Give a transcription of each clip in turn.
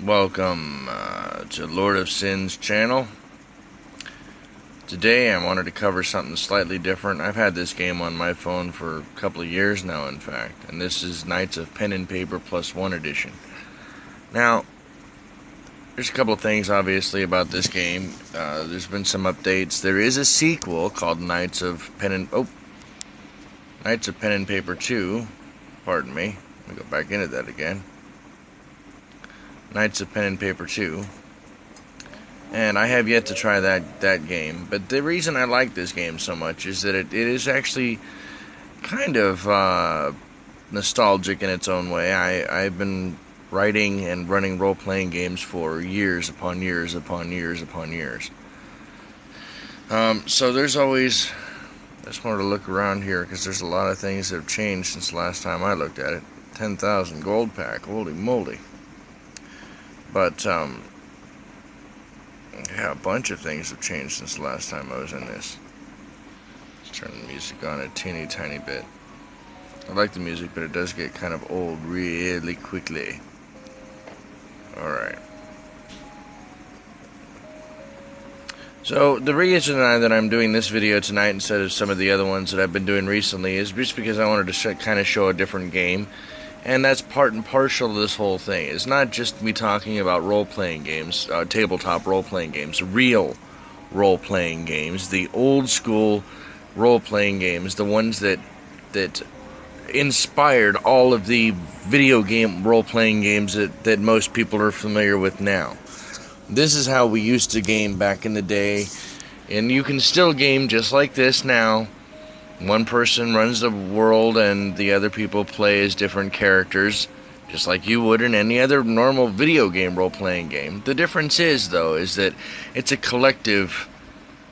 Welcome to Lord of Syn's channel. Today I wanted to cover something slightly different. I've had this game on my phone for a couple of years now, in fact, and this is Knights of Pen and Paper Plus One Edition. Now, there's a couple of things obviously about this game. There's been some updates. There is a sequel called Knights of Pen and Paper 2. Pardon me. Let me go back into that again. Knights of Pen and Paper 2. And I have yet to try that game. But the reason I like this game so much is that it is actually kind of nostalgic in its own way. I've been writing and running role-playing games for years upon years upon years upon years. So there's always... I just wanted to look around here because there's a lot of things that have changed since the last time I looked at it. 10,000 gold pack. Holy moly. But, yeah, a bunch of things have changed since the last time I was in this. Let's turn the music on a teeny tiny bit. I like the music, but it does get kind of old really quickly. Alright. So, the reason that I'm doing this video tonight instead of some of the other ones that I've been doing recently is just because I wanted to kind of show a different game. And that's part and parcel of this whole thing. It's not just me talking about role-playing games, tabletop role-playing games, real role-playing games, the old-school role-playing games, the ones that inspired all of the video game role-playing games that most people are familiar with now. This is how we used to game back in the day, and you can still game just like this now. One person runs the world and the other people play as different characters, just like you would in any other normal video game role-playing game. The difference is, though, is that it's a collective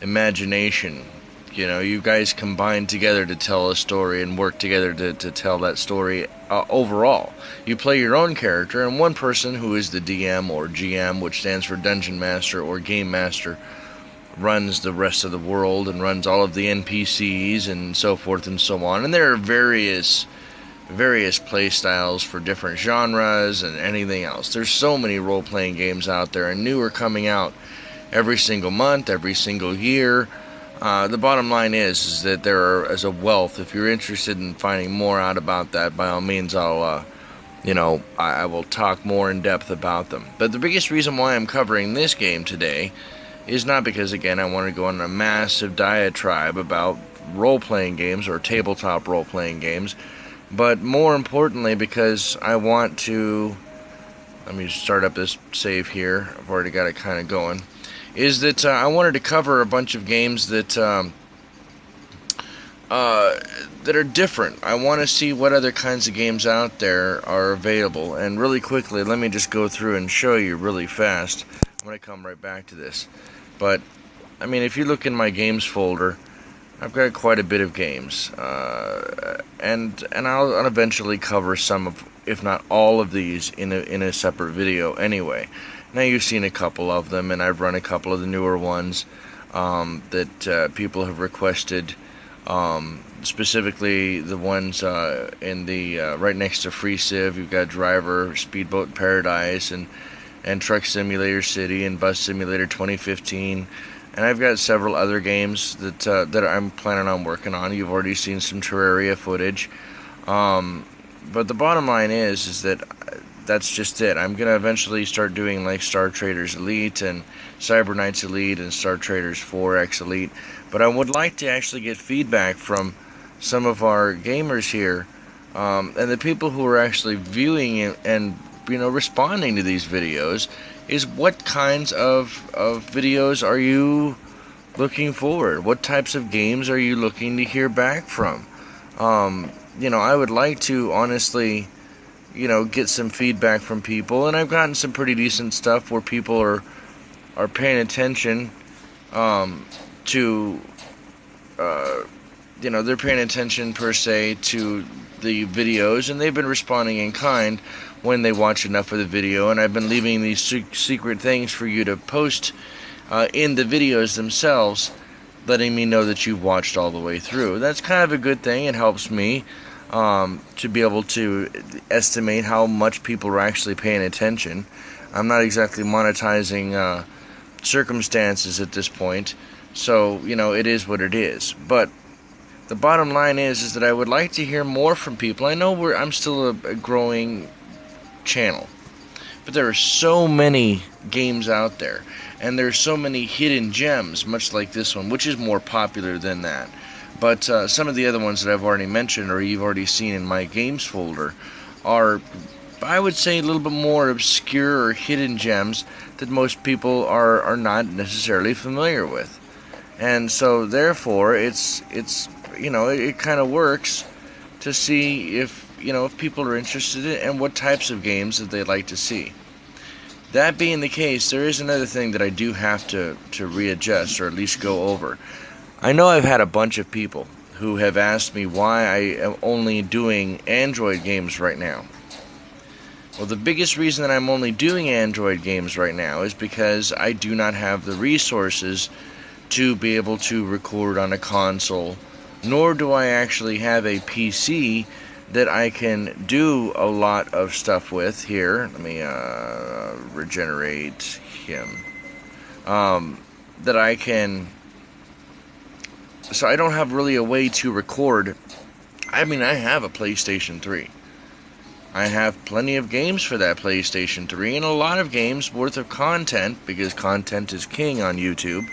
imagination. You know, you guys combine together to tell a story and work together to tell that story overall. You play your own character, and one person, who is the DM or GM, which stands for Dungeon Master or Game Master, runs the rest of the world and runs all of the NPCs and so forth and so on. And there are various play styles for different genres and anything else. There's so many role-playing games out there, and new are coming out every single month, every single year. The bottom line is that there is a wealth. If you're interested in finding more out about that, by all means, I will talk more in depth about them. But the biggest reason why I'm covering this game today is not because, again, I want to go on a massive diatribe about role-playing games or tabletop role-playing games, but more importantly because I want to... Let me start up this save here. I've already got it kind of going. Is that I wanted to cover a bunch of games that are different. I want to see what other kinds of games out there are available. And really quickly, let me just go through and show you really fast. I'm going to come right back to this. But, I mean, if you look in my games folder, I've got quite a bit of games. And I'll eventually cover some of, if not all of these, in a separate video anyway. Now you've seen a couple of them, and I've run a couple of the newer ones that people have requested. Specifically, the ones in the right next to Free Civ. You've got Driver, Speedboat Paradise, and Truck Simulator City, and Bus Simulator 2015. And I've got several other games that I'm planning on working on. You've already seen some Terraria footage. But the bottom line is that that's just it. I'm going to eventually start doing like Star Traders Elite and Cyber Knights Elite and Star Traders 4X Elite. But I would like to actually get feedback from some of our gamers here, and the people who are actually viewing and responding to these videos, is what kinds of videos are you looking for? What types of games are you looking to hear back from? I would like to honestly, get some feedback from people, and I've gotten some pretty decent stuff where people are paying attention to, they're paying attention per se to the videos, and they've been responding in kind when they watch enough of the video, and I've been leaving these secret things for you to post in the videos themselves, letting me know that you've watched all the way through. That's kind of a good thing. It helps me. to be able to estimate how much people are actually paying attention. I'm not exactly monetizing circumstances at this point, so it is what it is. But the bottom line is that I would like to hear more from people. I know I'm still a growing channel, but there are so many games out there, and there's so many hidden gems, much like this one, which is more popular than that. But some of the other ones that I've already mentioned, or you've already seen in my games folder, are, I would say, a little bit more obscure or hidden gems that most people are not necessarily familiar with. And so, therefore, it kind of works to see if people are interested in and what types of games that they'd like to see. That being the case, there is another thing that I do have to readjust, or at least go over. I know I've had a bunch of people who have asked me why I am only doing Android games right now. Well, the biggest reason that I'm only doing Android games right now is because I do not have the resources to be able to record on a console, nor do I actually have a PC that I can do a lot of stuff with. Here, let me regenerate him. That I can... So I don't have really a way to record. I mean, I have a PlayStation 3. I have plenty of games for that PlayStation 3, and a lot of games worth of content, because content is king on YouTube,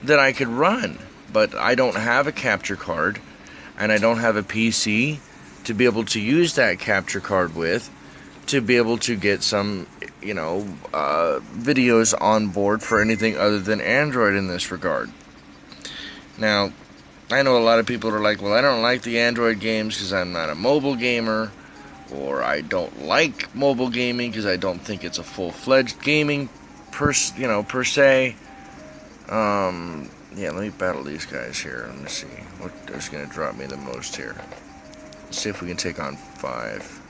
that I could run. But I don't have a capture card, and I don't have a PC to be able to use that capture card with, to be able to get some, videos on board for anything other than Android in this regard. Now, I know a lot of people are like, well, I don't like the Android games because I'm not a mobile gamer, or I don't like mobile gaming because I don't think it's a full-fledged gaming per se. Yeah, let me battle these guys here. Let me see what is going to drop me the most here. Let's see if we can take on 5.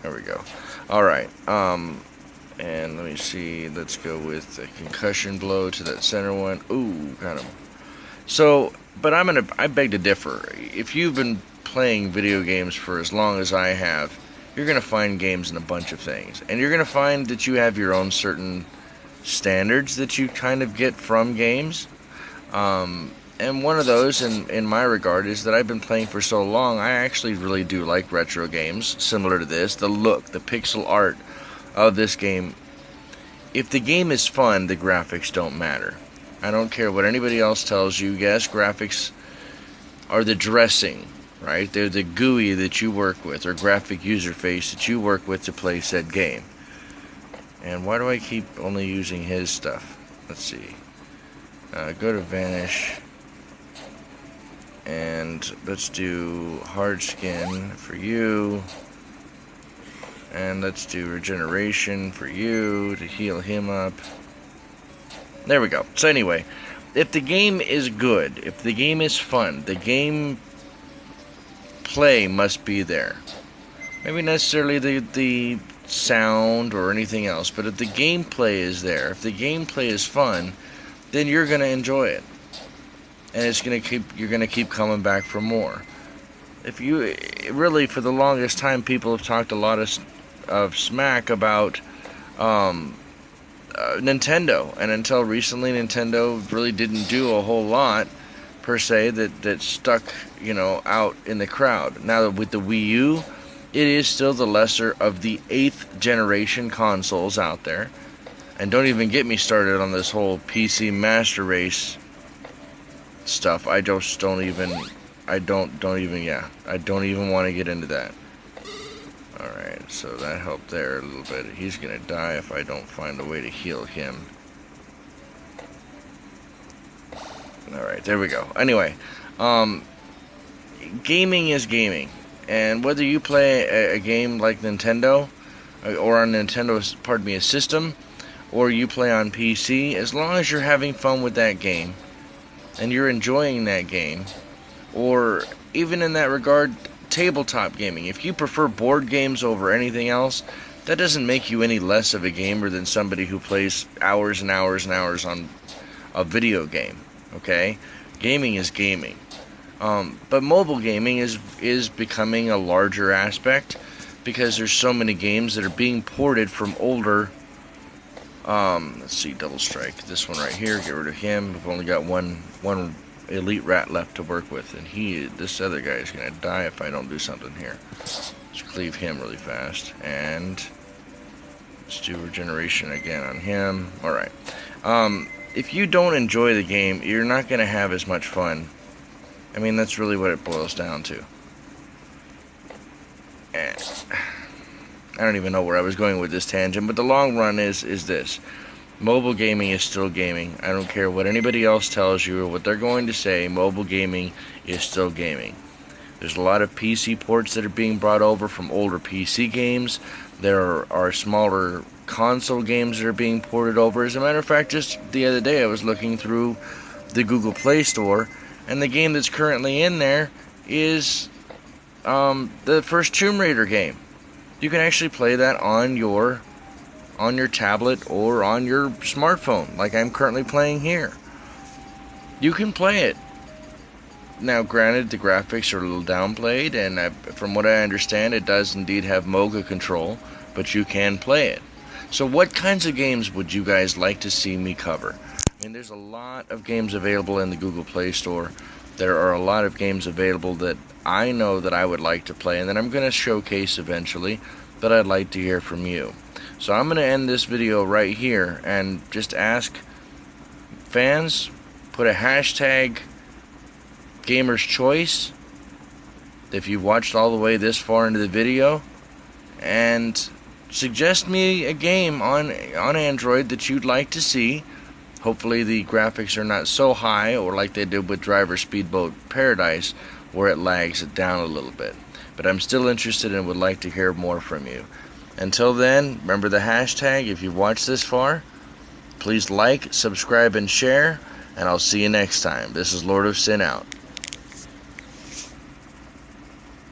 There we go. Alright, and let me see, let's go with a concussion blow to that center one. Ooh, got him. So, but I beg to differ. If you've been playing video games for as long as I have, you're going to find games in a bunch of things. And you're going to find that you have your own certain standards that you kind of get from games. And one of those, in my regard, is that I've been playing for so long, I actually really do like retro games, similar to this. The look, the pixel art of this game. If the game is fun, the graphics don't matter. I don't care what anybody else tells you. Yes, graphics are the dressing, right? They're the GUI that you work with, or graphic user face that you work with to play said game. And why do I keep only using his stuff? Let's see. Go to Vanish. And let's do hard skin for you. And let's do regeneration for you to heal him up. There we go. So anyway, if the game is good, if the game is fun, the game play must be there. Maybe necessarily the sound or anything else, but if the gameplay is there, if the gameplay is fun, then you're going to enjoy it. And you're going to keep coming back for more. If you really, for the longest time, people have talked a lot of smack about Nintendo, and until recently, Nintendo really didn't do a whole lot per se that stuck, out in the crowd. Now with the Wii U, it is still the lesser of the 8th generation consoles out there. And don't even get me started on this whole PC Master Race stuff. I don't even want to get into that. Alright, so that helped there a little bit. He's gonna die if I don't find a way to heal him. Alright, there we go. Anyway, gaming is gaming. And whether you play a game like Nintendo, or on Nintendo's, a system, or you play on PC, as long as you're having fun with that game, and you're enjoying that game, or even in that regard, tabletop gaming. If you prefer board games over anything else, that doesn't make you any less of a gamer than somebody who plays hours and hours and hours on a video game, okay? Gaming is gaming. But mobile gaming is becoming a larger aspect because there's so many games that are being ported from older. Let's see, Double Strike. This one right here, get rid of him. We've only got one elite rat left to work with, and this other guy is gonna die if I don't do something here. Let's cleave him really fast, and let's do regeneration again on him. All right. If you don't enjoy the game, you're not gonna have as much fun. I mean, that's really what it boils down to. And I don't even know where I was going with this tangent, but the long run is this. Mobile gaming is still gaming. I don't care what anybody else tells you or what they're going to say. Mobile gaming is still gaming. There's a lot of PC ports that are being brought over from older PC games. There are smaller console games that are being ported over. As a matter of fact, just the other day I was looking through the Google Play Store, and the game that's currently in there is the first Tomb Raider game. You can actually play that on your tablet or on your smartphone, like I'm currently playing here. You can play it. Now, granted, the graphics are a little downplayed, and from what I understand, it does indeed have Mocha control, but you can play it. So what kinds of games would you guys like to see me cover? I mean, there's a lot of games available in the Google Play Store. There are a lot of games available that I know that I would like to play and that I'm going to showcase eventually, but I'd like to hear from you. So I'm going to end this video right here and just ask fans, put a hashtag Gamer's Choice if you've watched all the way this far into the video, and suggest me a game on Android that you'd like to see. Hopefully the graphics are not so high, or like they did with Driver Speedboat Paradise, where it lags it down a little bit. But I'm still interested and would like to hear more from you. Until then, remember the hashtag. If you've watched this far, please like, subscribe, and share, and I'll see you next time. This is Lord of Sin out.